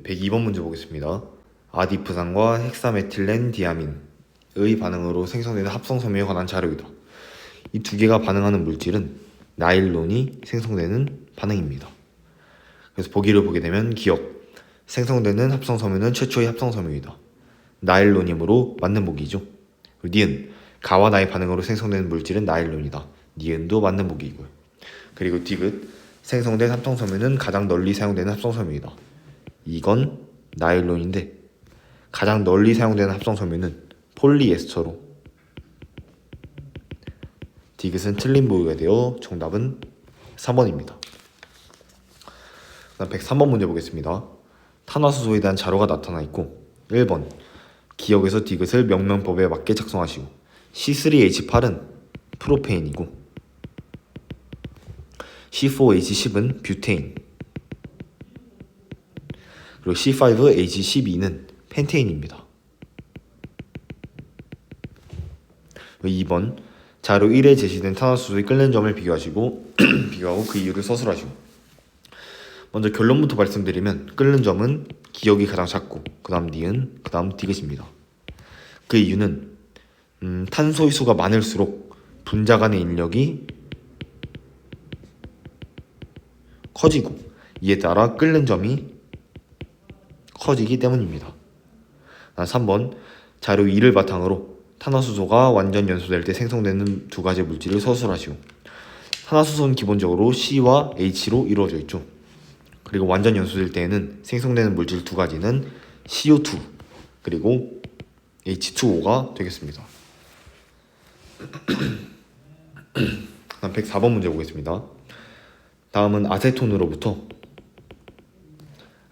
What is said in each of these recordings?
102번 문제 보겠습니다. 아디프산과 헥사메틸렌 디아민의 반응으로 생성되는 합성섬유에 관한 자료이다. 이 두 개가 반응하는 물질은 나일론이 생성되는 반응입니다. 그래서 보기를 보게 되면 기억, 생성되는 합성섬유는 최초의 합성섬유이다. 나일론이므로 맞는 보기죠. 그리고 니은, 가와 나의 반응으로 생성되는 물질은 나일론이다. 니은도 맞는 보기이고요. 그리고 디귿, 생성된 합성섬유는 가장 널리 사용되는 합성섬유이다. 이건 나일론인데 가장 널리 사용되는 합성섬유는 폴리에스터로 디귿은 틀린 보기가 되어 정답은 3번입니다. 그다음 103번 문제 보겠습니다. 탄화수소에 대한 자료가 나타나 있고 1번 기억에서 디귿을 명명법에 맞게 작성하시고 C3H8은 프로페인이고 C4H10은 뷰테인 그리고 C5H12는 펜테인입니다. 2번 자료 1에 제시된 탄화수소의 끓는 점을 비교하고 그 이유를 서술하시고 먼저 결론부터 말씀드리면 끓는 점은 기억이 가장 작고 그 다음 니은, 그 다음 디귿입니다. 그 이유는 탄소의 수가 많을수록 분자 간의 인력이 커지고 이에 따라 끓는 점이 커지기 때문입니다. 3번 자료 2를 바탕으로 탄화수소가 완전 연소될 때 생성되는 두 가지 물질을 서술하시오. 탄화수소는 기본적으로 C와 H로 이루어져 있죠. 그리고 완전 연소될 때에는 생성되는 물질 두 가지는 CO2 그리고 H2O가 되겠습니다. 다음 104번 문제 보겠습니다. 다음은 아세톤으로부터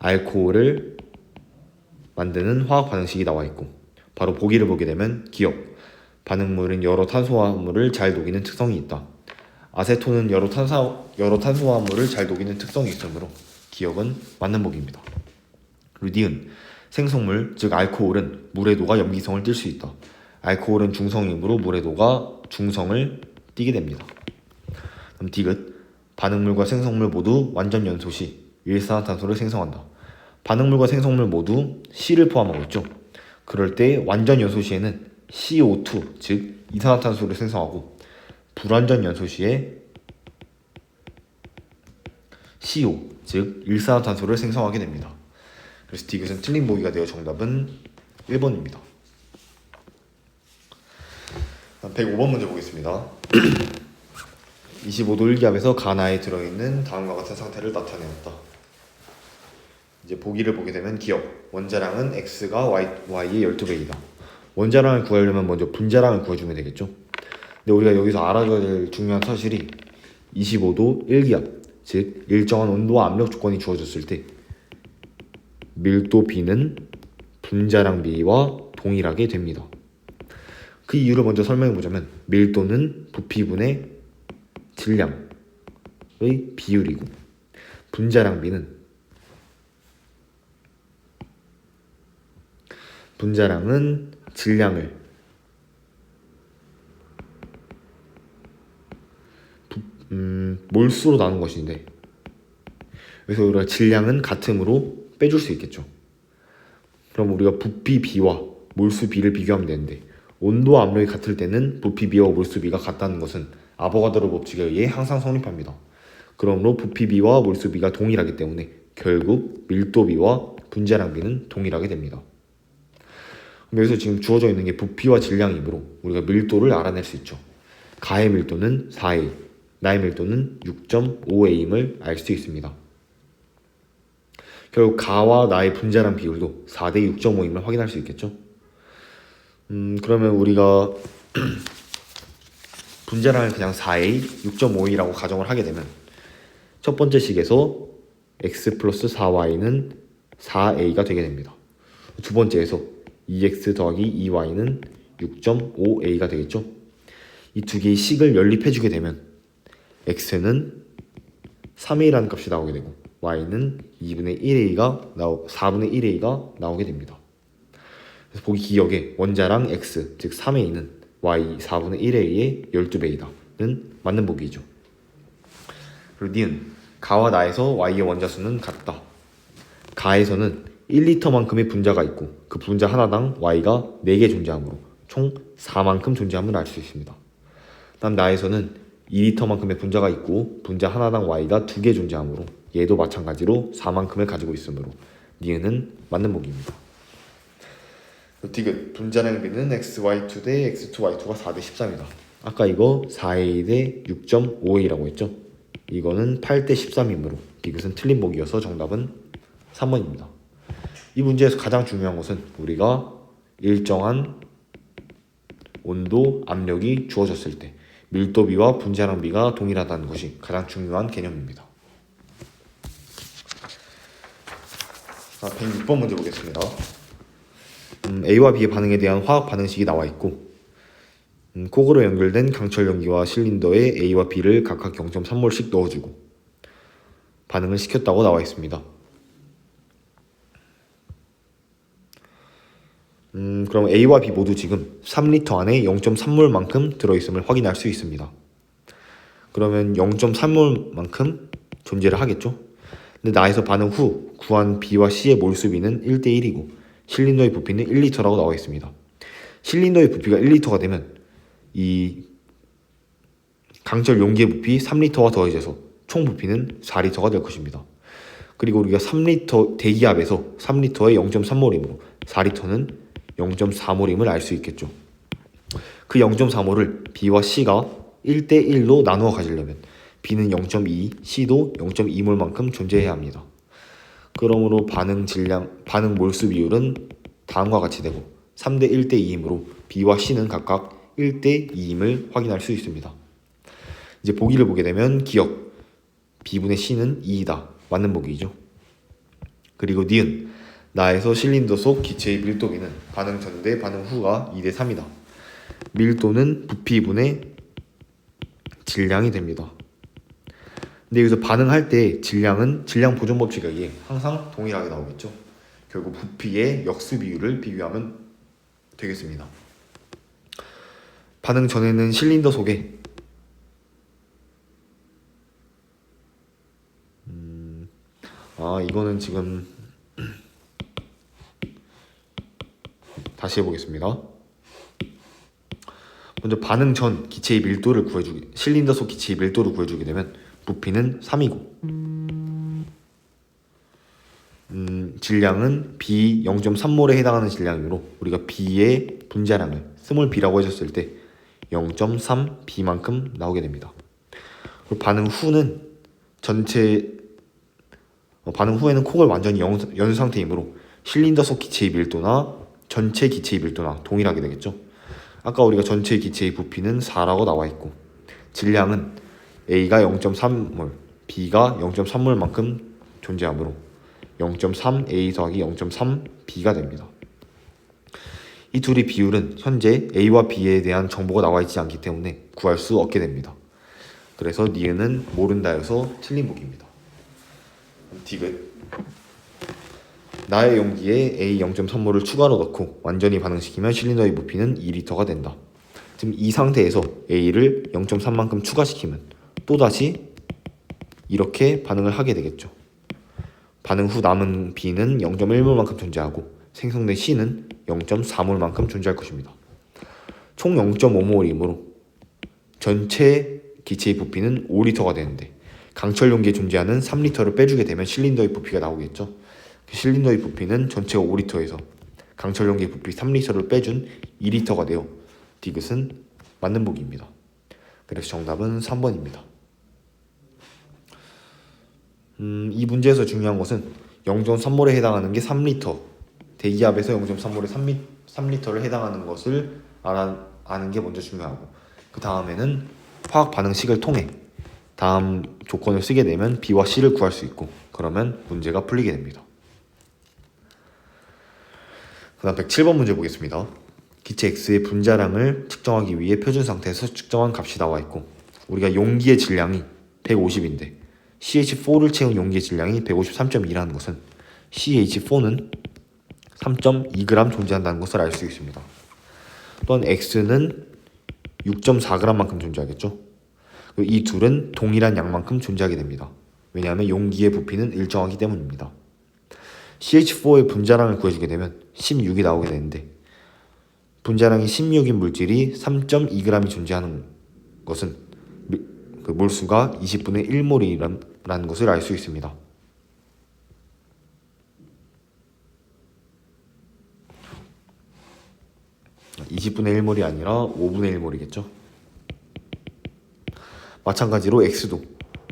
알코올을 만드는 화학 반응식이 나와 있고 바로 보기를 보게 되면 기억, 반응물은 여러 탄소화합물을 잘 녹이는 특성이 있다. 아세톤은 여러 탄소화합물을 잘 녹이는 특성이 있으므로 기억은 맞는 보기입니다. 그리고 니은, 생성물, 즉 알코올은 물의 도가 염기성을 띨 수 있다. 알코올은 중성이므로 물의 도가 중성을 띠게 됩니다. 그럼 디귿, 반응물과 생성물 모두 완전 연소 시 일산화탄소를 생성한다. 반응물과 생성물 모두 C를 포함하고 있죠. 그럴 때 완전 연소 시에는 CO2, 즉 이산화탄소를 생성하고 불완전 연소 시에 CO, 즉 일산화탄소를 생성하게 됩니다. 그래서 디귿은 틀린 보기가 되어 정답은 1번입니다. 105번 문제 보겠습니다. 25도 1기압에서 가나에 들어있는 다음과 같은 상태를 나타내었다. 이제 보기를 보게 되면 기억, 원자량은 X가 Y의 12배이다. 원자량을 구하려면 먼저 분자량을 구해주면 되겠죠. 근데 우리가 여기서 알아줘야 될 중요한 사실이 25도 1기압, 즉 일정한 온도와 압력 조건이 주어졌을 때 밀도 B는 분자량 B와 동일하게 됩니다. 그 이유를 먼저 설명해보자면 밀도는 부피분의 질량의 비율이고 분자량 B는 분자량은 질량을 몰수로 나눈 것인데 그래서 우리가 질량은 같음으로 빼줄 수 있겠죠. 그럼 우리가 부피 B와 몰수 B를 비교하면 되는데 온도와 압력이 같을 때는 부피 B와 몰수 B가 같다는 것은 아보가드로 법칙에 의해 항상 성립합니다. 그러므로 부피 B와 몰수 B가 동일하기 때문에 결국 밀도 B와 분자량 B는 동일하게 됩니다. 여기서 지금 주어져 있는 게 부피와 질량이므로 우리가 밀도를 알아낼 수 있죠. 가의 밀도는 4A, 나의 밀도는 6.5A임을 알 수 있습니다. 결국 가와 나의 분자량 비율도 4대 6.5임을 확인할 수 있겠죠. 그러면 우리가 분자량을 그냥 4A, 6.5A라고 가정을 하게 되면 첫 번째 식에서 X 플러스 4Y는 4A가 되게 됩니다. 두 번째에서 2x 더하기 2y는 6.5a가 되겠죠. 이 두 개의 식을 연립해주게 되면 x는 3a라는 값이 나오게 되고 y는 4분의 1a가 나오게 됩니다. 그래서 보기 기억에 원자량 x, 즉 3a는 y 4분의 1a의 12배이다는 맞는 보기이죠. 그리고 니은, 가와 나에서 y의 원자수는 같다. 가에서는 1리터만큼의 분자가 있고 그 분자 하나당 Y가 4개 존재하므로 총 4만큼 존재함을 알 수 있습니다. 다음 나에서는 2리터만큼의 분자가 있고 분자 하나당 Y가 2개 존재하므로 얘도 마찬가지로 4만큼을 가지고 있으므로 니은은 맞는 보기입니다. 디귿 분자량 비는 xy2 대 x2y2가 4 대 13이다. 아까 이거 4a 대 6.5a라고 했죠. 이거는 8 대 13이므로 디귿은 틀린 보기여서 정답은 3번입니다. 이 문제에서 가장 중요한 것은 우리가 일정한 온도, 압력이 주어졌을 때 밀도비와 분자량비가 동일하다는 것이 가장 중요한 개념입니다. 106번 문제 보겠습니다. A와 B의 반응에 대한 화학 반응식이 나와 있고 콕으로 연결된 강철 용기와 실린더에 A와 B를 각각 0.3몰씩 넣어주고 반응을 시켰다고 나와 있습니다. 그럼 A와 B 모두 지금 3리터 안에 0.3몰만큼 들어있음을 확인할 수 있습니다. 그러면 0.3몰만큼 존재를 하겠죠? 근데 나에서 반응 후 구한 B와 C의 몰수비는 1대 1이고 실린더의 부피는 1리터라고 나와 있습니다. 실린더의 부피가 1리터가 되면 이 강철 용기의 부피 3리터와 더해져서 총 부피는 4리터가 될 것입니다. 그리고 우리가 3리터 대기압에서 3리터에 0.3몰이므로 4리터는 0.4몰임을 알 수 있겠죠. 그 0.4몰을 B와 C가 1대 1로 나누어 가지려면 B는 0.2, C도 0.2몰만큼 존재해야 합니다. 그러므로 반응 몰수 비율은 다음과 같이 되고 3대 1대 2이므로 B와 C는 각각 1대 2임을 확인할 수 있습니다. 이제 보기를 보게 되면 기억 B분의 C는 2이다. 맞는 보기이죠. 그리고 니은 나에서 실린더 속 기체의 밀도비는 반응 전 대 반응 후가 2대 3이다. 밀도는 부피분의 질량이 됩니다. 근데 여기서 반응할 때 질량은 질량 보존 법칙에 의해 항상 동일하게 나오겠죠. 결국 부피의 역수 비율을 비교하면 되겠습니다. 반응 전에는 실린더 속에 이거는 지금 다시 해보겠습니다. 먼저 반응 전 기체의 밀도를 구해주기 실린더 속 기체의 밀도를 구해주게 되면 부피는 3이고 질량은 B 0.3몰에 해당하는 질량이므로 우리가 B의 분자량을 스몰 b라고 해줬을 때 0.3 B만큼 나오게 됩니다. 그리고 반응 후는 반응 후에는 콕을 완전히 연 상태이므로 실린더 속 기체의 밀도나 전체 기체의 밀도나 동일하게 되겠죠. 아까 우리가 전체 기체의 부피는 4라고 나와 있고 질량은 A가 0.3몰, B가 0.3몰만큼 존재하므로 0.3A 더하기 0.3B가 됩니다. 이 둘의 비율은 현재 A와 B에 대한 정보가 나와 있지 않기 때문에 구할 수 없게 됩니다. 그래서 니은은 모른다여서 틀린 보기입니다. 디귿 나의 용기에 A 0.3몰을 추가로 넣고 완전히 반응시키면 실린더의 부피는 2리터가 된다. 지금 이 상태에서 A를 0.3만큼 추가시키면 또다시 이렇게 반응을 하게 되겠죠. 반응 후 남은 B는 0.1몰만큼 존재하고 생성된 C는 0.4몰만큼 존재할 것입니다. 총 0.5몰이므로 전체 기체의 부피는 5리터가 되는데 강철 용기에 존재하는 3리터를 빼주게 되면 실린더의 부피가 나오겠죠. 실린더의 부피는 전체가 5리터에서 강철 용기의 부피 3리터를 빼준 2리터가 되어 디귿은 맞는 보기입니다. 그래서 정답은 3번입니다. 이 문제에서 중요한 것은 0.3몰에 해당하는 게 3리터 대기압에서 0.3몰에 3리터를 해당하는 것을 아는 게 먼저 중요하고 그 다음에는 화학 반응식을 통해 다음 조건을 쓰게 되면 B와 C를 구할 수 있고 그러면 문제가 풀리게 됩니다. 그 다음 107번 문제 보겠습니다. 기체 X의 분자량을 측정하기 위해 표준 상태에서 측정한 값이 나와 있고 우리가 용기의 질량이 150인데 CH4를 채운 용기의 질량이 153.2라는 것은 CH4는 3.2g 존재한다는 것을 알 수 있습니다. 또한 X는 6.4g만큼 존재하겠죠. 이 둘은 동일한 양만큼 존재하게 됩니다. 왜냐하면 용기의 부피는 일정하기 때문입니다. CH4의 분자량을 구해주게 되면 16이 나오게 되는데 분자량이 16인 물질이 3.2g이 존재하는 것은 그 몰수가 20분의 1몰이라는 것을 알 수 있습니다. (20분의 1몰이) 아니라 (5분의 1몰이겠죠) 마찬가지로 X도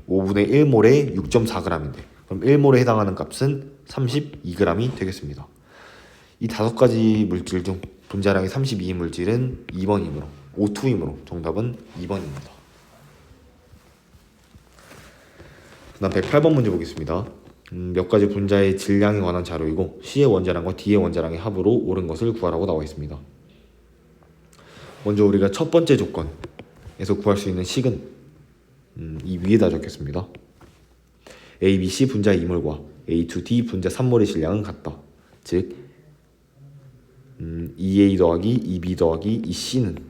5분의 1몰에 6.4g인데 그럼 1몰에 해당하는 값은 32g이 되겠습니다. 이 5가지 물질 중 분자량이 32인 물질은 2번이므로 O2이므로 정답은 2번입니다. 그 다음 108번 문제 보겠습니다. 몇 가지 분자의 질량에 관한 자료이고 C의 원자량과 D의 원자량의 합으로 옳은 것을 구하라고 나와 있습니다. 먼저 우리가 첫 번째 조건에서 구할 수 있는 식은 이 위에다 적겠습니다. A, B, C 분자 2몰과 A, 2, D 분자 3몰의 질량은 같다. 즉 2A 더하기 2B 더하기 2C는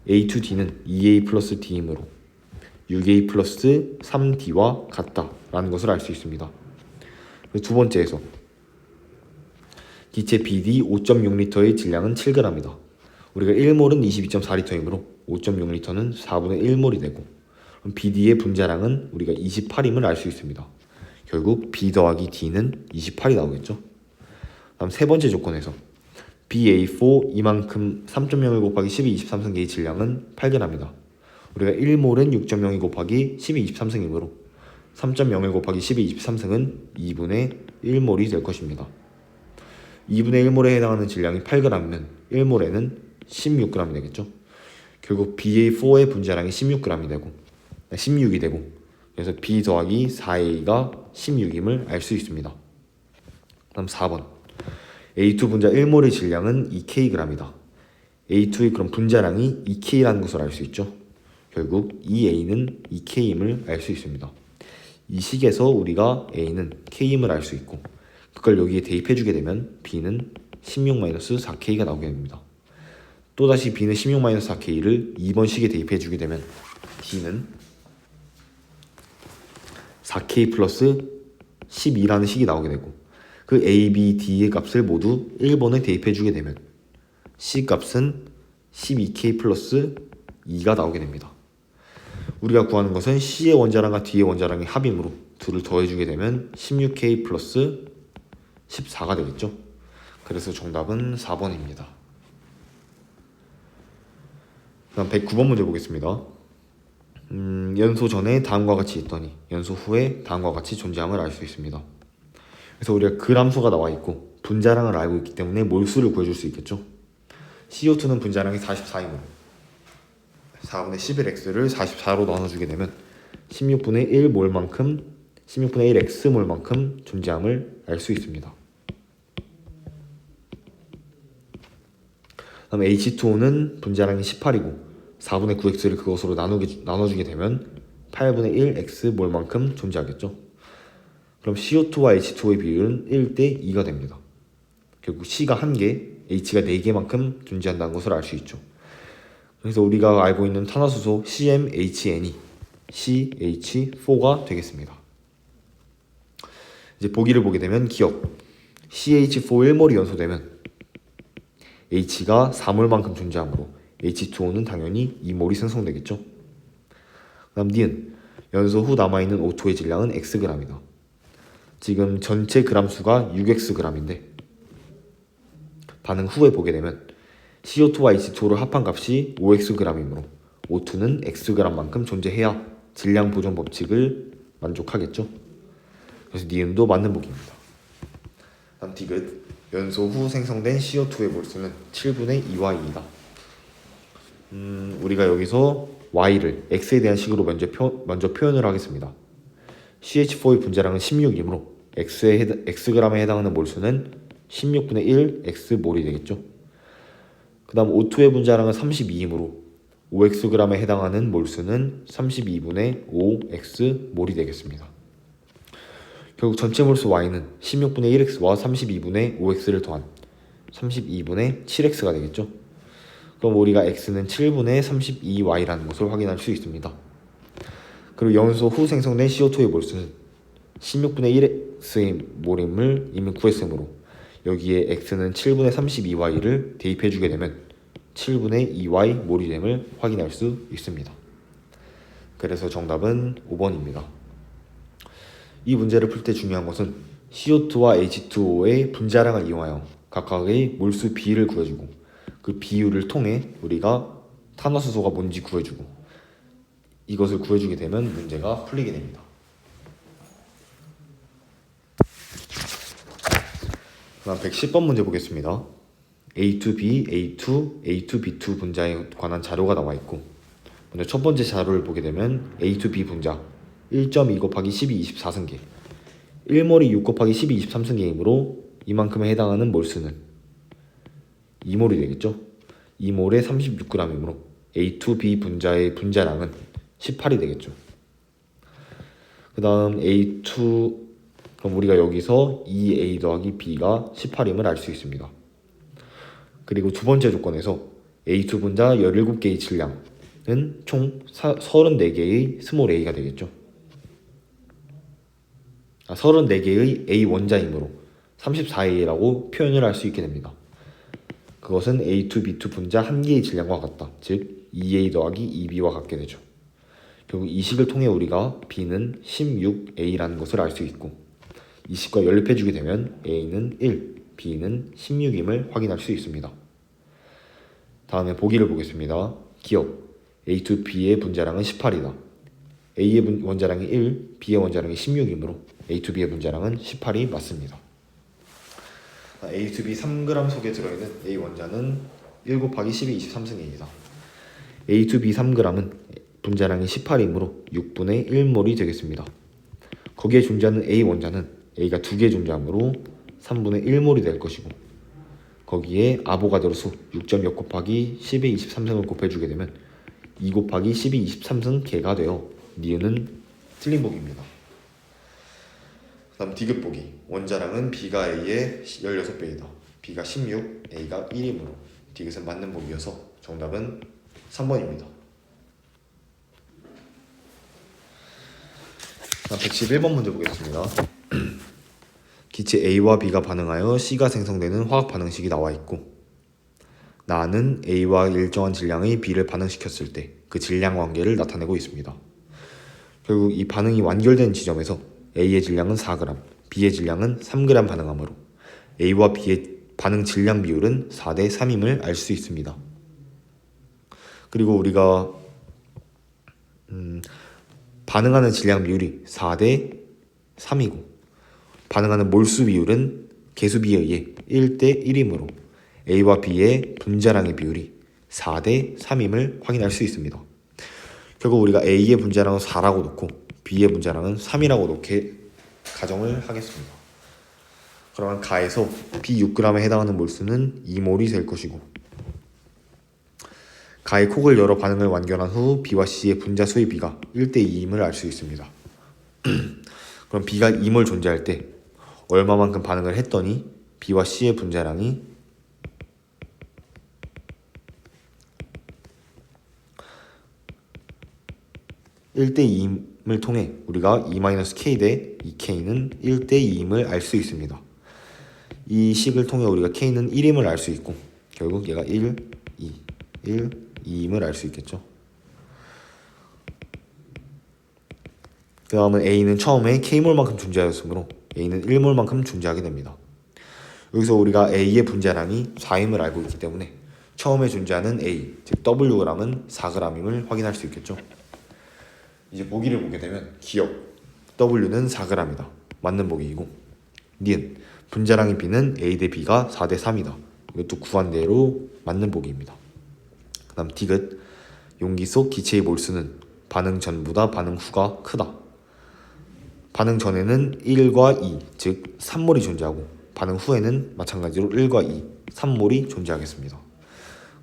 A, 2D는 2A 플러스 D이므로 6A 플러스 3D와 같다라는 것을 알 수 있습니다. 두 번째에서 기체 BD 5.6L의 질량은 7g이다. 우리가 1몰은 22.4L이므로 5.6L는 4분의 1몰이 되고 그럼 BD의 분자량은 우리가 28임을 알 수 있습니다. 결국 B 더하기 D는 28이 나오겠죠. 다음 세 번째 조건에서 BA4 이만큼 3.01 곱하기 12, 23승계의 질량은 8g이다. 우리가 1몰은 6.02 곱하기 12, 23승이므로 3.01 곱하기 12, 23승은 2분의 1몰이 될 것입니다. 2분의 1몰에 해당하는 질량이 8g이면 1몰에는 16g이 되겠죠. 결국 BA4의 분자량이 16g이 되고 16이 되고 그래서 B 더하기 4A가 16임을 알 수 있습니다. 다음 4번 A2 분자 1몰의 질량은 2kg이다. A2의 그런 분자량이 2K라는 것을 알 수 있죠. 결국 2A는 2K임을 알 수 있습니다. 이 식에서 우리가 A는 K임을 알 수 있고 그걸 여기에 대입해주게 되면 B는 16-4K가 나오게 됩니다. 또다시 B는 16-4K를 2번 식에 대입해주게 되면 D는 4K 플러스 12라는 식이 나오게 되고 그 A, B, D의 값을 모두 1번에 대입해주게 되면 C 값은 12K 플러스 2가 나오게 됩니다. 우리가 구하는 것은 C의 원자량과 D의 원자량의 합이므로 둘을 더해주게 되면 16K 플러스 14가 되겠죠. 그래서 정답은 4번입니다. 다음 109번 문제 보겠습니다. 연소 전에 다음과 같이 있더니 연소 후에 다음과 같이 존재함을 알 수 있습니다. 그래서 우리가 그람수가 나와 있고 분자량을 알고 있기 때문에 몰수를 구해줄 수 있겠죠. CO2는 분자량이 44이므로 4분의 11x를 44로 나눠주게 되면 16분의 1몰만큼 16분의 1x몰만큼 존재함을 알 수 있습니다. 다음 H2O는 분자량이 18이고 4분의 9x를 그것으로 나눠주게 되면 8분의 1x몰만큼 존재하겠죠. 그럼 CO2와 H2O의 비율은 1대 2가 됩니다. 결국 C가 1개, H가 4개만큼 존재한다는 것을 알 수 있죠. 그래서 우리가 알고 있는 탄화수소 CmHn이 CH4가 되겠습니다. 이제 보기를 보게 되면 기억 CH4 1몰이 연소되면 H가 4몰만큼 존재하므로 H2O는 당연히 2몰이 생성되겠죠. 다음 니은 연소 후 남아있는 O2의 질량은 Xg이다. 지금 전체 그람수가 6Xg인데 반응 후에 보게 되면 CO2와 H2O를 합한 값이 5Xg이므로 O2는 Xg만큼 존재해야 질량 보존 법칙을 만족하겠죠. 그래서 니은도 맞는 보기입니다. 다음 디귿 연소 후 생성된 CO2의 몰수는 7분의 2와 2이다. 우리가 여기서 Y를 X에 대한 식으로 먼저 표현을 하겠습니다. CH4의 분자량은 16이므로 Xg에 해당하는 몰수는 16분의 1 X몰이 되겠죠. 그 다음 O2의 분자량은 32이므로 5Xg에 해당하는 몰수는 32분의 5 X몰이 되겠습니다. 결국 전체 몰수 Y는 16분의 1X와 32분의 5X를 더한 32분의 7X가 되겠죠. 그럼 우리가 X는 7분의 32Y라는 것을 확인할 수 있습니다. 그리고 연소 후 생성된 CO2의 몰수는 16분의 1x의 몰임을 이미 구했으므로 여기에 x는 7분의 32y를 대입해주게 되면 7분의 2y 몰이 됨을 확인할 수 있습니다. 그래서 정답은 5번입니다. 이 문제를 풀 때 중요한 것은 CO2와 H2O의 분자량을 이용하여 각각의 몰수 비를 구해주고 그 비율을 통해 우리가 탄화수소가 뭔지 구해주고 이것을 구해주게 되면 문제가 풀리게 됩니다. 그다음 110번 문제 보겠습니다. A2B, A2, A2B2 분자에 관한 자료가 나와 있고 먼저 첫 번째 자료를 보게 되면 A2B 분자 1.2 곱하기 12 24승계 1몰이 6 곱하기 12 23승계이므로 이만큼에 해당하는 몰수는 2몰이 되겠죠. 2몰에 36g이므로 A2B 분자의 분자량은 18이 되겠죠. 그 다음 A2 그럼 우리가 여기서 2A 더하기 B가 18임을 알 수 있습니다. 그리고 두 번째 조건에서 A2 분자 17개의 질량은 총 34개의 스몰 a가 되겠죠. 34개의 A 원자이므로 34A라고 표현을 할 수 있게 됩니다. 그것은 A2, B2 분자 한 개의 질량과 같다. 즉 2A 더하기 2B와 같게 되죠. 결국 이 식을 통해 우리가 B는 16A라는 것을 알 수 있고 이 식과 연립해주게 되면 A는 1, B는 16임을 확인할 수 있습니다. 다음에 보기를 보겠습니다. 기억 A2B의 분자량은 18이다. A의 원자량이 1, B의 원자량이 16이므로 A2B의 분자량은 18이 맞습니다. A2B 3g 속에 들어있는 A 원자는 1 곱하기 12 23승입니다. A2B 3g은 분자량이 18이므로 6분의 1몰이 되겠습니다. 거기에 존재하는 A 원자는 A가 2개 존재하므로 3분의 1몰이 될 것이고 거기에 아보가드로 수 6.6 곱하기 10의 23승을 곱해주게 되면 2 곱하기 10의 23승 개가 되어 니은은 틀린 보기입니다. 다음 디귿 보기 원자량은 B가 A의 16배이다. B가 16, A가 1이므로 디귿은 맞는 보기여서 정답은 3번입니다. 111번 문제 보겠습니다. 기체 A와 B가 반응하여 C가 생성되는 화학 반응식이 나와 있고 나는 A와 일정한 질량의 B를 반응시켰을 때 그 질량 관계를 나타내고 있습니다. 결국 이 반응이 완결된 지점에서 A의 질량은 4g, B의 질량은 3g 반응하므로 A와 B의 반응 질량 비율은 4대 3임을 알 수 있습니다. 그리고 우리가 반응하는 질량 비율이 4대 3이고 반응하는 몰수 비율은 개수비에 의해 1대 1이므로 A와 B의 분자량의 비율이 4대 3임을 확인할 수 있습니다. 결국 우리가 A의 분자량은 4라고 놓고 B의 분자량은 3이라고 놓게 가정을 하겠습니다. 그러면 가에서 B 6g에 해당하는 몰수는 2몰이 될 것이고 가의 콕을 열어 반응을 완결한 후 B와 C의 분자수의 비가 1대 2임을 알 수 있습니다. 그럼 B가 2몰 존재할 때 얼마만큼 반응을 했더니 B와 C의 분자량이 1대 2임을 통해 우리가 2-K 대 2K는 1대 2임을 알 수 있습니다. 이 식을 통해 우리가 K는 1임을 알 수 있고 결국 얘가 1, 2, 1, 2임을 알 수 있겠죠. 그 다음은 A는 처음에 K몰만큼 존재하였으므로 A는 1몰만큼 존재하게 됩니다. 여기서 우리가 A의 분자량이 4임을 알고 있기 때문에 처음에 존재하는 A, 즉 Wg은 4g임을 확인할 수 있겠죠. 이제 보기를 보게 되면 기억 W는 4g이다. 맞는 보기이고 니은 분자량의 B는 A 대 B가 4대 3이다. 이것도 구한 대로 맞는 보기입니다. 그 다음 디귿 용기 속 기체의 몰수는 반응 전보다 반응 후가 크다. 반응 전에는 1과 2, 즉 3몰이 존재하고 반응 후에는 마찬가지로 1과 2, 3몰이 존재하겠습니다.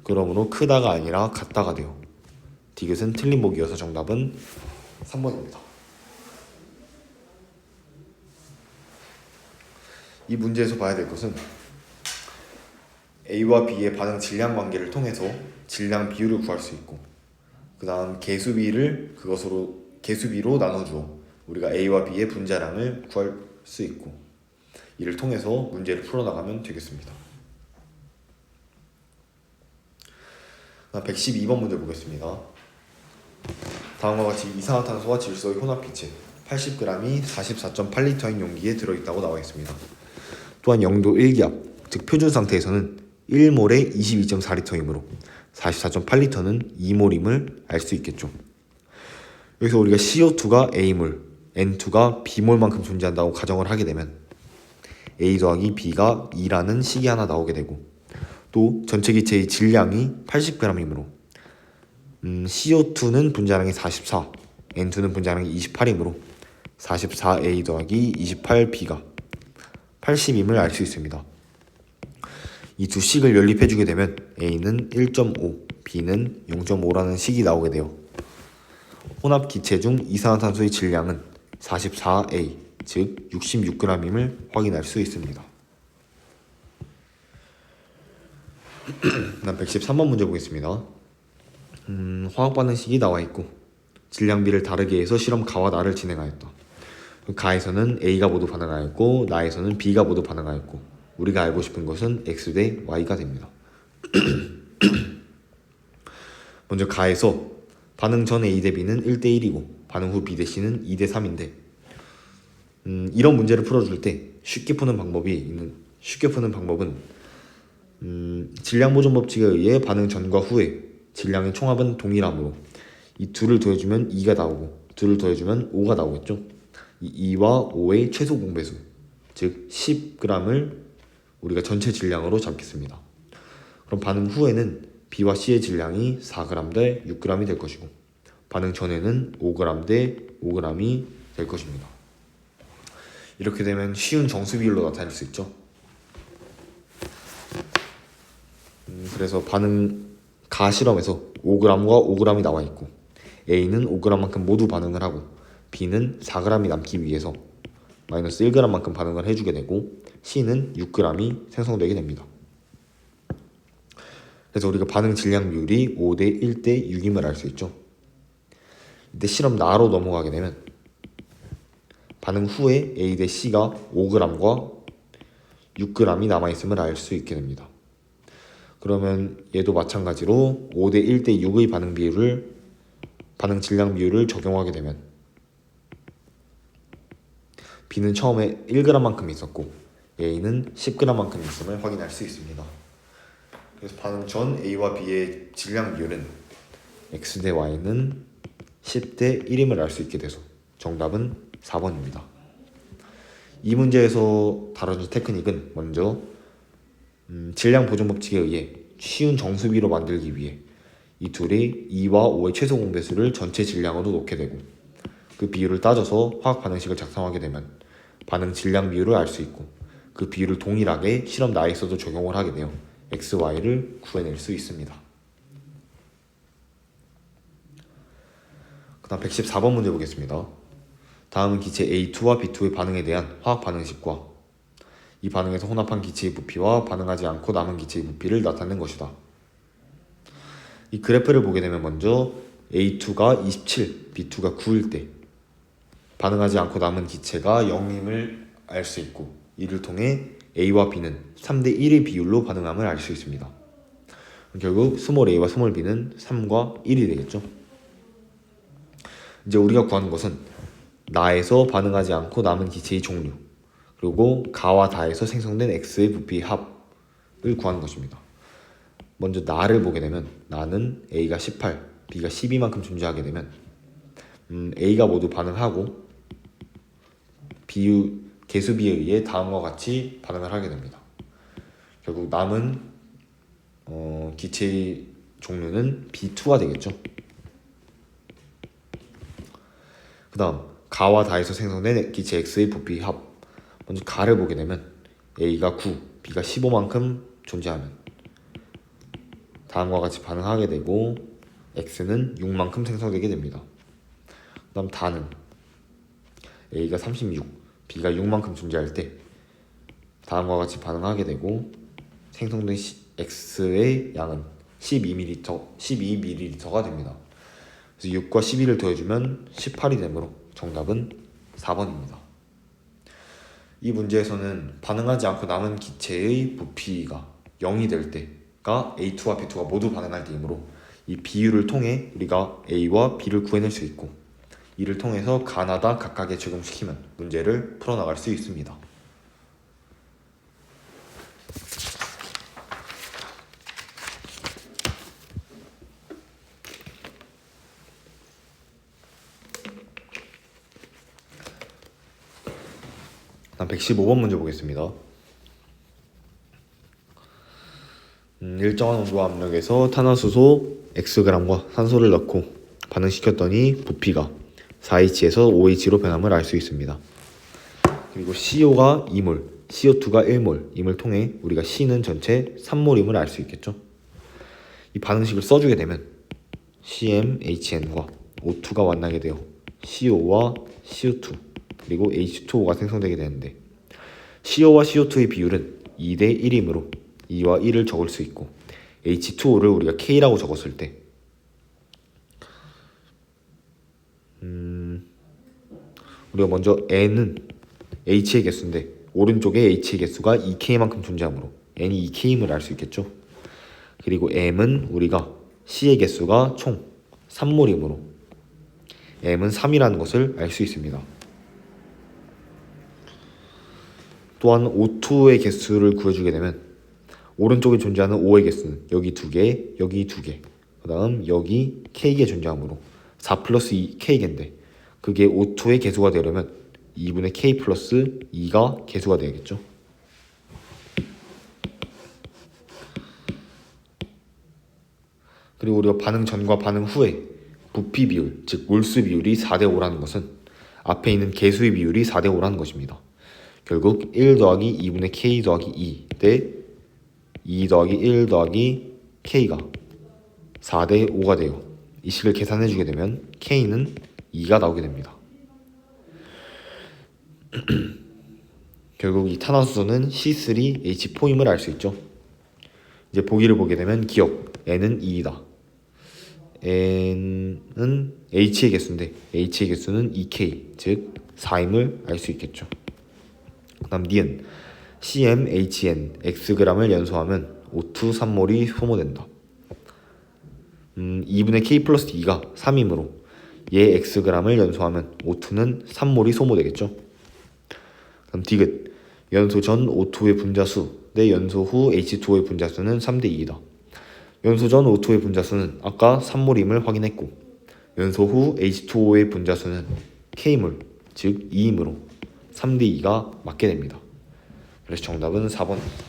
그러므로 크다가 아니라 같다가 돼요. 디귿은 틀린 보기여서 정답은 3번입니다. 이 문제에서 봐야 될 것은 A와 B의 반응 질량 관계를 통해서 질량 비율을 구할 수 있고 그 다음 개수비를 개수비로 나눠주어 우리가 A와 B의 분자량을 구할 수 있고 이를 통해서 문제를 풀어나가면 되겠습니다. 112번 문제 보겠습니다. 다음과 같이 이산화탄소와 질소의 혼합기체 80g이 44.8리터인 용기에 들어있다고 나와 있습니다. 또한 영도 1기압, 즉 표준 상태에서는 1몰에 22.4리터이므로 44.8리터는 2몰임을 알 수 있겠죠. 여기서 우리가 CO2가 A몰, N2가 B몰만큼 존재한다고 가정을 하게 되면 A 더하기 B가 2라는 식이 하나 나오게 되고 또 전체 기체의 질량이 80g이므로 CO2는 분자량이 44, N2는 분자량이 28이므로 44A 더하기 28B가 80임을 알 수 있습니다. 이 두 식을 연립해주게 되면 A는 1.5, B는 0.5라는 식이 나오게 돼요. 혼합 기체 중 이산화탄소의 질량은 44A, 즉 66g임을 확인할 수 있습니다. 다음 113번 문제 보겠습니다. 화학 반응식이 나와 있고 질량비를 다르게 해서 실험 가와 나를 진행하였다. 가에서는 A가 모두 반응하였고 나에서는 B가 모두 반응하였고 우리가 알고 싶은 것은 X 대 Y가 됩니다. 먼저 가에서 반응 전 A 대 B는 1대 1이고 반응 후 B 대 C는 2대 3인데 이런 문제를 풀어줄 때 쉽게 푸는 방법은 질량 보존 법칙에 의해 반응 전과 후에 질량의 총합은 동일하므로 이 둘을 더해주면 2가 나오고 둘을 더해주면 5가 나오겠죠. 이 2와 5의 최소 공배수 즉 10g을 우리가 전체 질량으로 잡겠습니다. 그럼 반응 후에는 B와 C의 질량이 4g 대 6g이 될 것이고 반응 전에는 5g 대 5g이 될 것입니다. 이렇게 되면 쉬운 정수 비율로 나타낼 수 있죠. 그래서 반응 가 실험에서 5g과 5g이 나와 있고 A는 5g만큼 모두 반응을 하고 B는 4g이 남기 위해서 마이너스 1g만큼 반응을 해주게 되고 C는 6g이 생성되게 됩니다. 그래서 우리가 반응 질량 비율이 5대 1대 6임을 알 수 있죠. 이때 실험 나로 넘어가게 되면 반응 후에 A 대 C가 5g과 6g이 남아있음을 알 수 있게 됩니다. 그러면 얘도 마찬가지로 5대 1대 6의 반응 질량 비율을 적용하게 되면 B는 처음에 1g만큼 있었고 A는 10g만큼 있음을 확인할 수 있습니다. 그래서 반응 전 A와 B의 질량 비율은 X 대 Y는 10대 1임을 알 수 있게 돼서 정답은 4번입니다. 이 문제에서 다뤄진 테크닉은 먼저 질량 보존 법칙에 의해 쉬운 정수비로 만들기 위해 이 둘이 2와 5의 최소 공배수를 전체 질량으로 놓게 되고 그 비율을 따져서 화학 반응식을 작성하게 되면 반응 질량 비율을 알 수 있고 그 비율을 동일하게 실험 나에서도 적용을 하게 되어 X, Y를 구해낼 수 있습니다. 그 다음 114번 문제 보겠습니다. 다음은 기체 A2와 B2의 반응에 대한 화학 반응식과 이 반응에서 혼합한 기체의 부피와 반응하지 않고 남은 기체의 부피를 나타낸 것이다. 이 그래프를 보게 되면 먼저 A2가 27, B2가 9일 때 반응하지 않고 남은 기체가 0임을 알 수 있고 이를 통해 A와 B는 3대 1의 비율로 반응함을 알 수 있습니다. 결국 스몰 a와 스몰 b는 3과 1이 되겠죠. 이제 우리가 구하는 것은 나에서 반응하지 않고 남은 기체의 종류 그리고 가와 다에서 생성된 x의 부피의 합을 구하는 것입니다. 먼저 나를 보게 되면 나는 a가 18, b가 12만큼 존재하게 되면 a가 모두 반응하고 개수비에 의해 다음과 같이 반응을 하게 됩니다. 결국 남은 기체의 종류는 B2가 되겠죠. 그 다음 가와 다에서 생성된 기체 X의 부피 합. 먼저 가를 보게 되면 A가 9, B가 15만큼 존재하면 다음과 같이 반응하게 되고 X는 6만큼 생성되게 됩니다. 그 다음 다는 A가 36, B가 6만큼 존재할 때 다음과 같이 반응하게 되고 생성된 X의 양은 12ml가 됩니다. 그래서 6과 12를 더해주면 18이 되므로 정답은 4번입니다. 이 문제에서는 반응하지 않고 남은 기체의 부피가 0이 될 때가 A2와 B2가 모두 반응할 때이므로 이 비율을 통해 우리가 A와 B를 구해낼 수 있고, 이를 통해서 가나다 각각에 적용시키면 문제를 풀어나갈 수 있습니다. 다음 115번 문제 보겠습니다. 일정한 온도와 압력에서 탄화수소 Xg과 산소를 넣고 반응시켰더니 부피가 4H에서 5H로 변함을 알 수 있습니다. 그리고 CO가 2몰, CO2가 1몰임을 통해 우리가 C는 전체 3몰임을 알 수 있겠죠. 이 반응식을 써주게 되면 CmHn과 O2가 만나게 되어 CO와 CO2 그리고 H2O가 생성되게 되는데, CO와 CO2의 비율은 2대 1이므로 2와 1을 적을 수 있고, H2O를 우리가 K라고 적었을 때 우리가 먼저 N은 H의 개수인데 오른쪽에 H의 개수가 2K만큼 존재하므로 N이 2K임을 알 수 있겠죠. 그리고 M은 우리가 C의 개수가 총 3몰이므로 M은 3이라는 것을 알 수 있습니다. 또한 O2의 개수를 구해주게 되면 오른쪽에 존재하는 O의 개수는 여기 2개, 여기 2개, 그 다음 여기 K개 존재하므로 4 플러스 2 K개인데, 그게 O2의 개수가 되려면 2분의 K 플러스 2가 개수가 되겠죠. 그리고 우리가 반응 전과 반응 후에 부피 비율, 즉 몰수 비율이 4대 5라는 것은 앞에 있는 개수의 비율이 4대 5라는 것입니다. 결국 1 더하기 2분의 K 더하기 2 대 2 더하기 1 더하기 K가 4대 5가 되어 이 식을 계산해주게 되면 K는 2가 나오게 됩니다. 결국 이 탄화수소는 C3H4임을 알 수 있죠. 이제 보기를 보게 되면 기억, N은 2이다. N은 H의 개수인데 H의 개수는 2K, 즉 4임을 알 수 있겠죠. 그 다음 니은 CmHn Xg을 연소하면 O2 3몰이 소모된다. 2분의 K 플러스 2가 3이므로 얘 Xg을 연소하면 O2는 3몰이 소모되겠죠. 그럼 디귿 연소 전 O2의 분자수 대 연소 후 H2O의 분자수는 3대 2이다. 연소 전 O2의 분자수는 아까 3몰임을 확인했고, 연소 후 H2O의 분자수는 K몰, 즉 2이므로 3대 2가 맞게 됩니다. 그래서 정답은 4번입니다.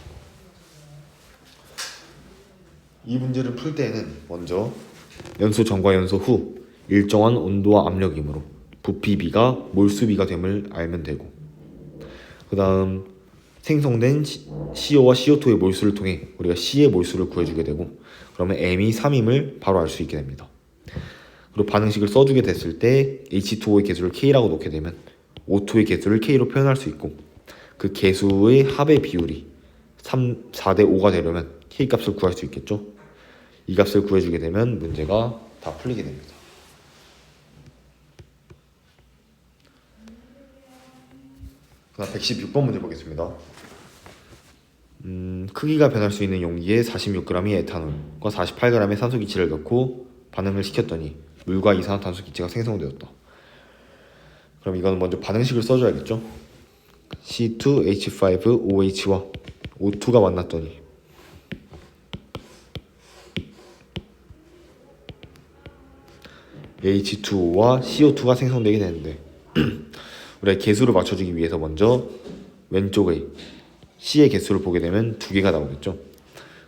이 문제를 풀 때에는 먼저 연소 전과 연소 후 일정한 온도와 압력이므로 부피비가 몰수비가 됨을 알면 되고, 그 다음 생성된 CO와 CO2의 몰수를 통해 우리가 C의 몰수를 구해주게 되고, 그러면 M이 3임을 바로 알 수 있게 됩니다. 그리고 반응식을 써주게 됐을 때 H2O의 개수를 K라고 놓게 되면 O2의 개수를 K로 표현할 수 있고, 그 개수의 합의 비율이 4대 5가 되려면 K 값을 구할 수 있겠죠. 이 값을 구해주게 되면 문제가 다 풀리게 됩니다. 그다음 116번 문제 보겠습니다. 크기가 변할 수 있는 용기에 46g의 에탄올과 48g의 산소기체를 넣고 반응을 시켰더니 물과 이산화탄소기체가 생성되었다. 그럼 이거는 먼저 반응식을 써줘야겠죠. C2H5OH와 O2가 만났더니 H2O와 CO2가 생성되게 되는데 우리가 개수를 맞춰주기 위해서 먼저 왼쪽의 C의 개수를 보게 되면 2개가 나오겠죠.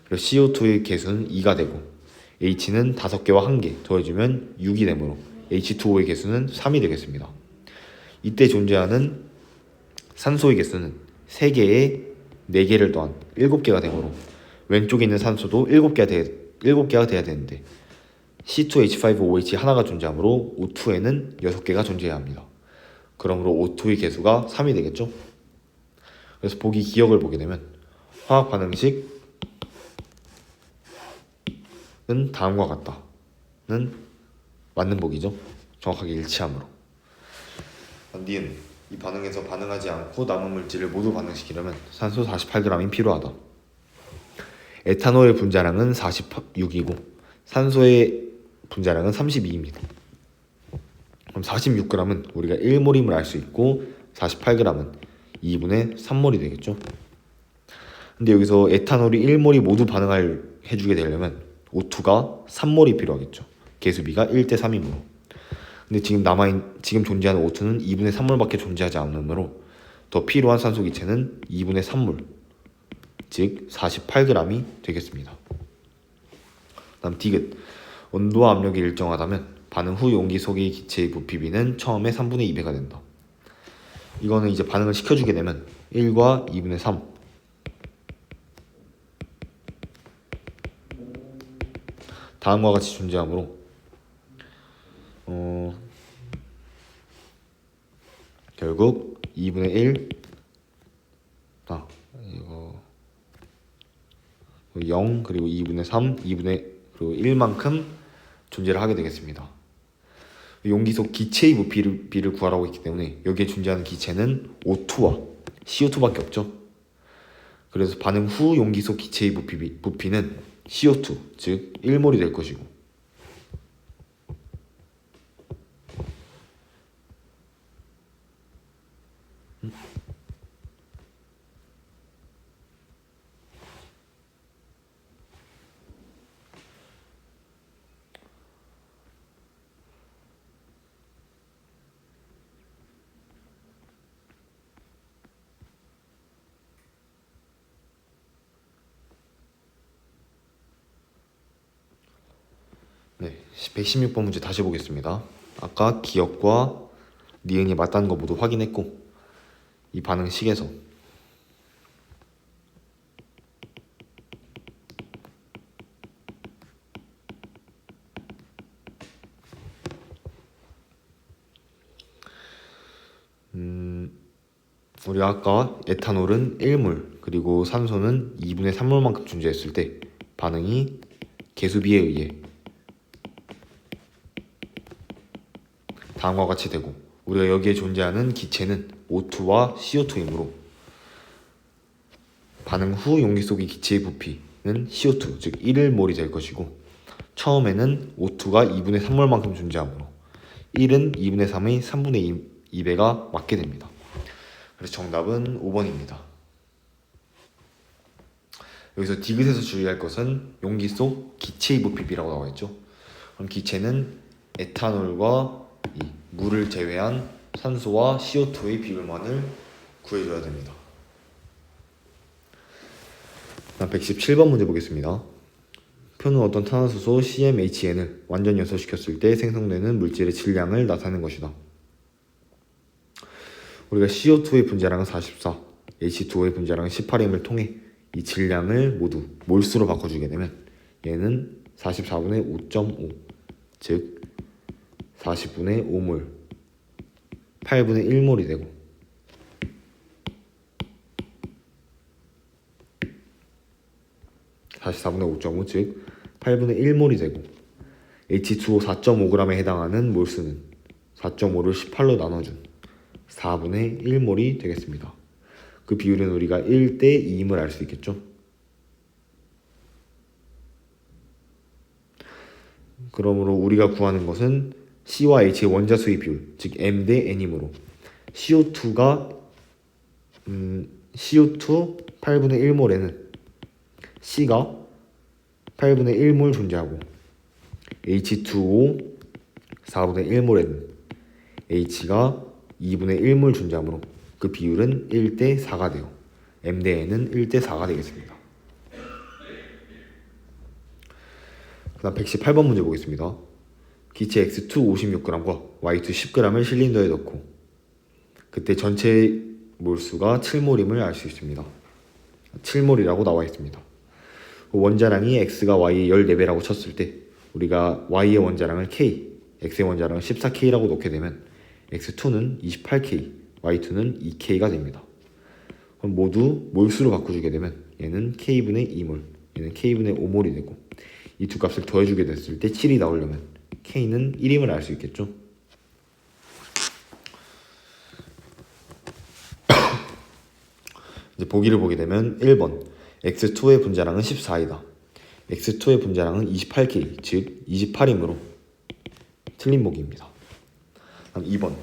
그리고 CO2의 개수는 2가 되고 H는 5개와 1개 더해주면 6이 되므로 H2O의 개수는 3이 되겠습니다. 이때 존재하는 산소의 개수는 3개에 4개를 더한 7개가 되므로 왼쪽에 있는 산소도 7개가 돼야 되는데 C2H5OH 하나가 존재하므로 O2에는 6개가 존재해야 합니다. 그러므로 O2의 개수가 3이 되겠죠. 그래서 보기 기억을 보게 되면 화학 반응식은 다음과 같다는 맞는 보기죠. 정확하게 일치하므로. 니은 이 반응에서 반응하지 않고 남은 물질을 모두 반응시키려면 산소 48g이 필요하다. 에탄올의 분자량은 46이고 산소의 분자량은 32입니다. 그럼 46g은 우리가 1몰임을 알 수 있고 48g은 2분의 3몰이 되겠죠. 근데 여기서 에탄올이 1몰이 모두 반응을 해주게 되려면 O2가 3몰이 필요하겠죠. 개수비가 1대 3이므로. 근데 지금 존재하는 O2는 2분의 3몰밖에 존재하지 않으므로 더 필요한 산소 기체는 2분의 3몰, 즉 48g이 되겠습니다. 다음 디귿. 온도와 압력이 일정하다면 반응 후 용기 속의 기체의 부피비는 처음에 3분의 2배가 된다. 이거는 이제 반응을 시켜주게 되면 1과 2분의 3 다음과 같이 존재하므로 결국 2분의 1 이거 0 그리고 2분의 3 2분의 그리고 1만큼 존재를 하게 되겠습니다. 용기 속 기체의 부피를 구하라고 했기 때문에 여기에 존재하는 기체는 O2와 CO2밖에 없죠. 그래서 반응 후 용기 속 기체의 부피는 CO2, 즉 1몰이 될 것이고 네, 116번 문제 다시 보겠습니다. 아까 기억과 니은이 맞다는 거 모두 확인했고 이 반응식에서 우리 아까 에탄올은 1몰 그리고 산소는 2분의 3몰만큼 존재했을 때 반응이 개수비에 의해 다음과 같이 되고 우리가 여기에 존재하는 기체는 O2와 CO2이므로 반응 후 용기 속의 기체의 부피는 CO2, 즉 1몰이 될 것이고 처음에는 O2가 2분의 3몰만큼 존재하므로 1은 2분의 3의 3분의 2배가 맞게 됩니다. 그래서 정답은 5번입니다. 여기서 디귿에서 주의할 것은 용기 속 기체의 부피비라고 나와 있죠. 그럼 기체는 에탄올과 이 물을 제외한 산소와 CO2의 비율만을 구해줘야 됩니다. 다음 117번 문제 보겠습니다. 표는 어떤 탄화수소 CmHn을 완전 연소시켰을 때 생성되는 물질의 질량을 나타내는 것이다. 우리가 CO2의 분자량은 44, H2O의 분자량은 18임을 통해 이 질량을 모두 몰수로 바꿔주게 되면 얘는 44분의 5.5, 즉 40분의 5몰, 8분의 1몰이 되고 44분의 5.5, 즉 8분의 1몰이 되고 H2O 4.5g에 해당하는 몰수는 4.5를 18로 나눠준 4분의 1몰이 되겠습니다. 그 비율은 우리가 1대 2임을 알 수 있겠죠. 그러므로 우리가 구하는 것은 C와 H의 원자수의 비율, 즉 M 대 N이므로 CO2 8분의 1몰에는 C가 8분의 1몰 존재하고 H2O 4분의 1몰에는 H가 2분의 1몰 존재하므로 그 비율은 1대 4가 되어 M 대 N은 1대 4가 되겠습니다. 그 다음 118번 문제 보겠습니다. 기체 X2 56g과 Y2 10g을 실린더에 넣고 그때 전체 몰수가 7몰임을 알 수 있습니다. 7몰이라고 나와 있습니다. 원자량이 X가 Y의 14배라고 쳤을 때 우리가 Y의 원자량을 K, X의 원자량을 14K라고 놓게 되면 X2는 28K, Y2는 2K가 됩니다. 그럼 모두 몰수로 바꿔주게 되면 얘는 K분의 2몰, 얘는 K분의 5몰이 되고 이 두 값을 더해주게 됐을 때 7이 나오려면 K는 1임을 알 수 있겠죠. 이제 보기를 보게 되면 1번 x2의 분자량은 14이다. x2의 분자량은 28K, 즉 28이므로 틀린 보기입니다. 다음 2번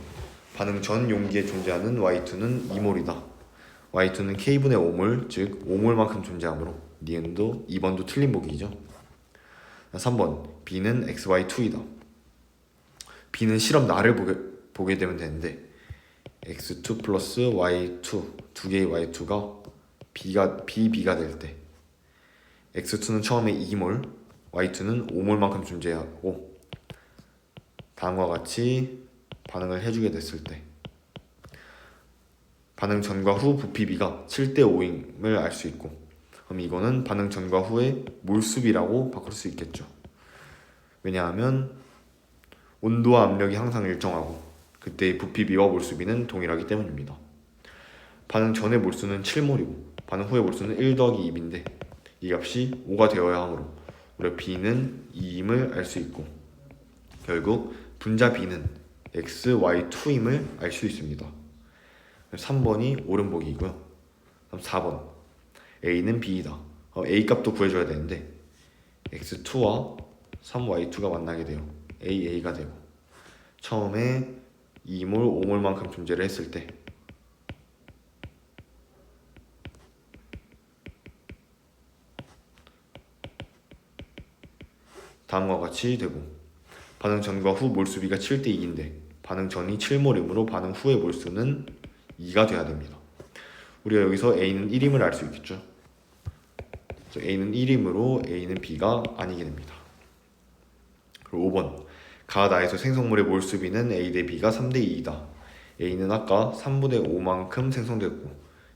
반응 전 용기에 존재하는 Y2는 2몰이다. Y2는 K분의 5몰, 즉 5몰만큼 존재하므로 니은도 2번도 틀린 보기이죠. 3번 B는 XY2이다. B는 실험 날을 보게 되면 되는데 x2 플러스 y2 두 개의 y2가 BB가 될 때 x2는 처음에 2몰, y2는 5몰만큼 존재하고 다음과 같이 반응을 해주게 됐을 때 반응 전과 후 부피 B가 7대 5임을 알 수 있고, 그럼 이거는 반응 전과 후의 몰수비라고 바꿀 수 있겠죠. 왜냐하면 온도와 압력이 항상 일정하고 그때의 부피 B와 몰수비는 동일하기 때문입니다. 반응 전의 몰수는 7몰이고 반응 후의 몰수는 1 더하기 2B인데 이 값이 5가 되어야 하므로 우리가 B는 2임을 알 수 있고 결국 분자 B는 XY2임을 알 수 있습니다. 3번이 옳은 보기이고요. 그럼 4번 A는 B이다. A 값도 구해줘야 되는데 X2와 3Y2가 만나게 돼요. AA가 되고 처음에 2몰, 5몰만큼 존재를 했을 때 다음과 같이 되고 반응 전과 후 몰수비가 7대 2인데 반응 전이 7몰이므로 반응 후의 몰수는 2가 돼야 됩니다. 우리가 여기서 A는 1임을 알 수 있겠죠. 그래서 A는 1임으로 A는 B가 아니게 됩니다. 그리고 5번 가나에서 생성물의 몰수비는 A 대 B가 3대 2이다. A는 아까 3분의 5만큼 생성되었고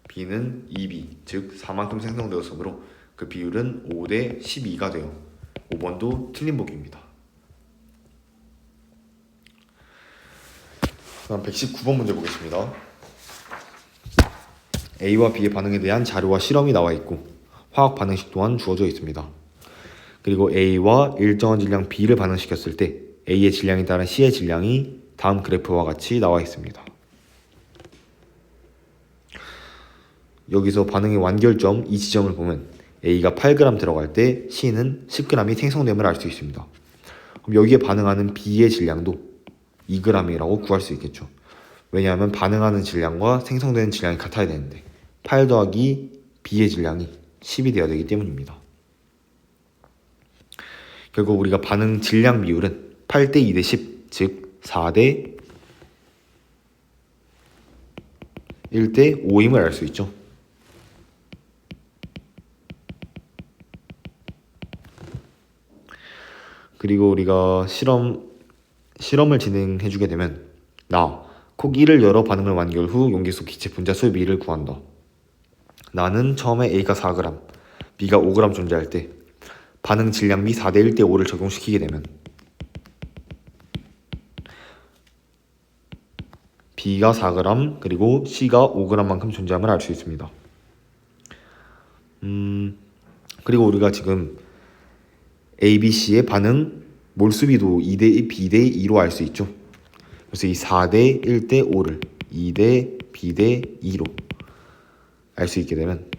B는 2B 즉 4만큼 생성되었으므로 그 비율은 5 대 12가 되어 5번도 틀린 보기입니다. 다음 119번 문제 보겠습니다. A와 B의 반응에 대한 자료와 실험이 나와 있고 화학 반응식 또한 주어져 있습니다. 그리고 A와 일정한 질량 B를 반응시켰을 때 A의 질량에 따른 C의 질량이 다음 그래프와 같이 나와 있습니다. 여기서 반응의 완결점 이 지점을 보면 A가 8g 들어갈 때 C는 10g이 생성됨을 알 수 있습니다. 그럼 여기에 반응하는 B의 질량도 2g이라고 구할 수 있겠죠. 왜냐하면 반응하는 질량과 생성되는 질량이 같아야 되는데 8 더하기 B의 질량이 10이 되어야 되기 때문입니다. 결국 우리가 반응 질량 비율은 8대 2 대 10, 즉 4대 1대 5임을 알 수 있죠. 그리고 우리가 실험을 진행해주게 되면 콕 1을 열어 반응을 완결 후 용기 속 기체 분자 수의 비를 구한다. 나는 처음에 A가 4g, B가 5g 존재할 때 반응 질량비 4대 1대 5를 적용시키게 되면 B가 4g 그리고 C가 5g만큼 존재함을 알 수 있습니다. 그리고 우리가 지금 A, B, C의 반응 몰수비도 2대 B대 2로 알 수 있죠. 그래서 이 4대 1대 5를 2대 B대 2로 알 수 있게 되면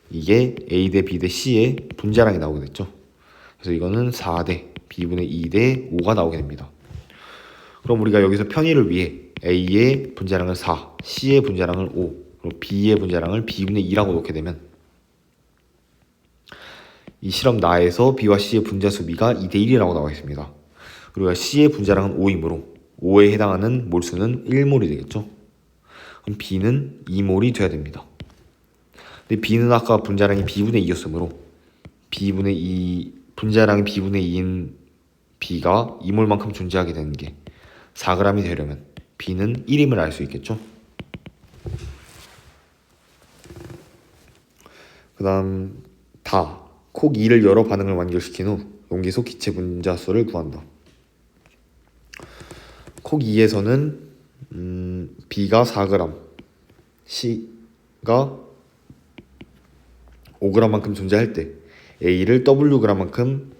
이게 A 대 B 대 C의 분자량이 나오게 됐죠. 그래서 이거는 4대 B분의 2대 5가 나오게 됩니다. 그럼 우리가 여기서 편의를 위해 A의 분자량을 4, C의 분자량을 5, 그리고 B의 분자량을 B분의 2라고 놓게 되면 이 실험 나에서 B와 C의 분자 수비가 2대 1이라고 나와 있습니다. 그리고 C의 분자량은 5이므로 5에 해당하는 몰수는 1몰이 되겠죠. 그럼 B는 2몰이 돼야 됩니다. 근데 B는 아까 분자량이 B분의 2였으므로 분자량이 B분의 2인 B가 2몰만큼 존재하게 되는 게 4g이 되려면 B는 1임을 알 수 있겠죠. 그 다음 콕 2를 열어 반응을 완결시킨 후 용기 속 기체 분자수를 구한다. 콕 2에서는 B가 4g, C가 5g만큼 존재할 때 A를 Wg만큼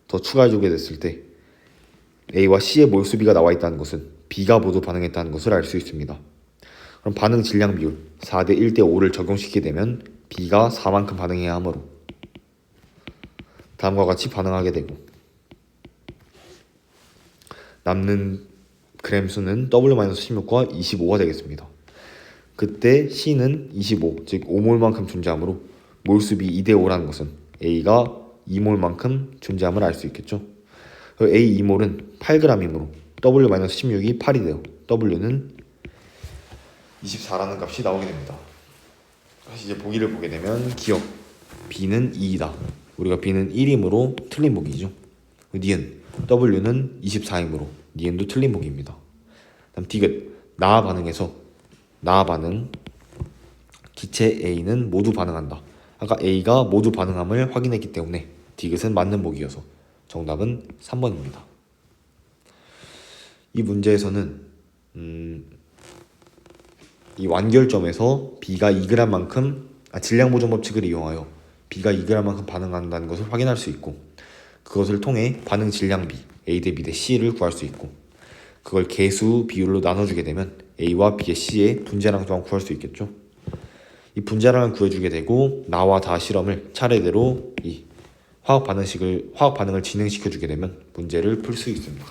더 추가해주게 됐을 때 A와 C의 몰수비가 나와 있다는 것은 B가 모두 반응했다는 것을 알 수 있습니다. 그럼 반응 질량 비율 4대 1대 5를 적용시키게 되면 B가 4만큼 반응해야 하므로 다음과 같이 반응하게 되고 남는 그램 수는 W-16과 25가 되겠습니다. 그때 C는 25, 즉 5몰만큼 존재하므로 몰수비 2대 5라는 것은 A가 2몰만큼 존재함을 알 수 있겠죠. A 2몰은 8g이므로 W-16이 8이 되어 W는 24라는 값이 나오게 됩니다. 다시 이제 보기를 보게 되면 기억 B는 2이다. 우리가 B는 1이므로 틀린 보기죠. 니은 W는 24이므로 니은도 틀린 보기입니다. 다음 디귿 나아 반응에서 나아 반응 기체 A는 모두 반응한다. 아까 A가 모두 반응함을 확인했기 때문에 디귿은 맞는 보기여서 정답은 3번입니다. 이 문제에서는 이 완결점에서 B가 2g만큼 질량 보존 법칙을 이용하여 B가 2g만큼 반응한다는 것을 확인할 수 있고 그것을 통해 반응 질량 B A 대 B 대 C를 구할 수 있고 그걸 개수 비율로 나눠주게 되면 A와 B의 C의 분자량 또한 구할 수 있겠죠. 이 분자량을 구해주게 되고 나와 다 실험을 차례대로 이 화학 반응을 진행시켜주게 되면 문제를 풀 수 있습니다.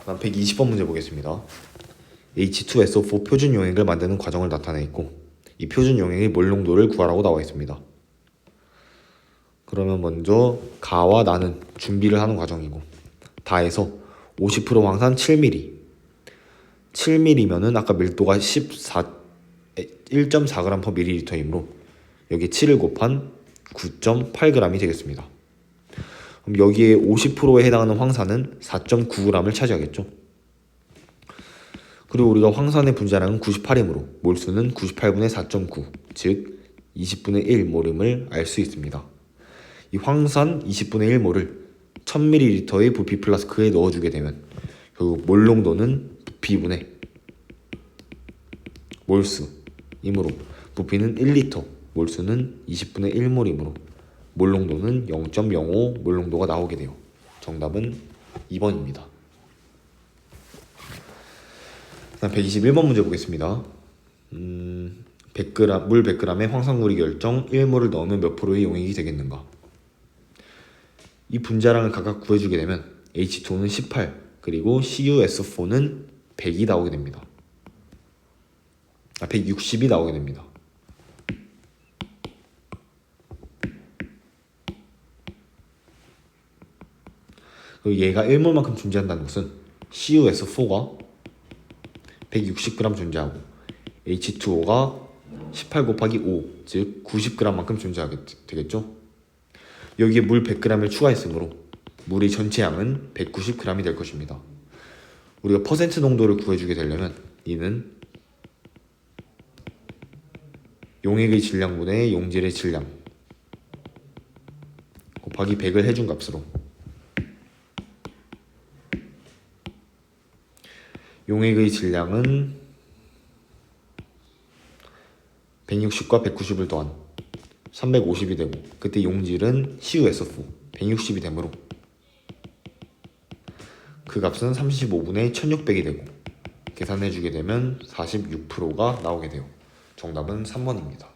다음 120번 문제 보겠습니다. H2SO4 표준 용액을 만드는 과정을 나타내 있고 이 표준 용액의 몰 농도를 구하라고 나와 있습니다. 그러면 먼저 가와 나는 준비를 하는 과정이고 다에서 50% 황산 7ml 7ml면은 아까 밀도가 1.4g/ml이므로 여기 7을 곱한 9.8g이 되겠습니다. 그럼 여기에 50%에 해당하는 황산은 4.9g을 차지하겠죠. 그리고 우리가 황산의 분자량은 98이므로 몰수는 98분의 4.9, 즉 20분의 1몰임을 알 수 있습니다. 이 황산 20분의 1몰을 1000ml의 부피 플라스크에 넣어주게 되면 결국 몰 농도는 부피분의 몰수이므로 부피는 1리터, 몰수는 20분의 1몰이므로 몰 농도는 0.05 몰 농도가 나오게 돼요. 정답은 2번입니다. 다음 121번 문제 보겠습니다. 100g, 물 100g에 황산구리 결정 1몰을 넣으면 몇 프로의 용액이 되겠는가? 이 분자량을 각각 구해주게 되면 H2O는 18, 그리고 CuS4는 100이 나오게 됩니다. 160이 나오게 됩니다. 그리고 얘가 1몰만큼 존재한다는 것은 CuS4가 160g 존재하고 H2O가 18 곱하기 5, 즉 90g만큼 존재하게 되겠죠. 여기에 물 100g을 추가했으므로 물의 전체 양은 190g이 될 것입니다. 우리가 퍼센트 농도를 구해주게 되려면 이는 용액의 질량분의 용질의 질량 곱하기 100을 해준 값으로 용액의 질량은 160과 190을 더한 350이 되고 그때 용질은 CuSO4 160이 되므로 그 값은 35분의 1600이 되고 계산해주게 되면 46%가 나오게 돼요. 정답은 3번입니다.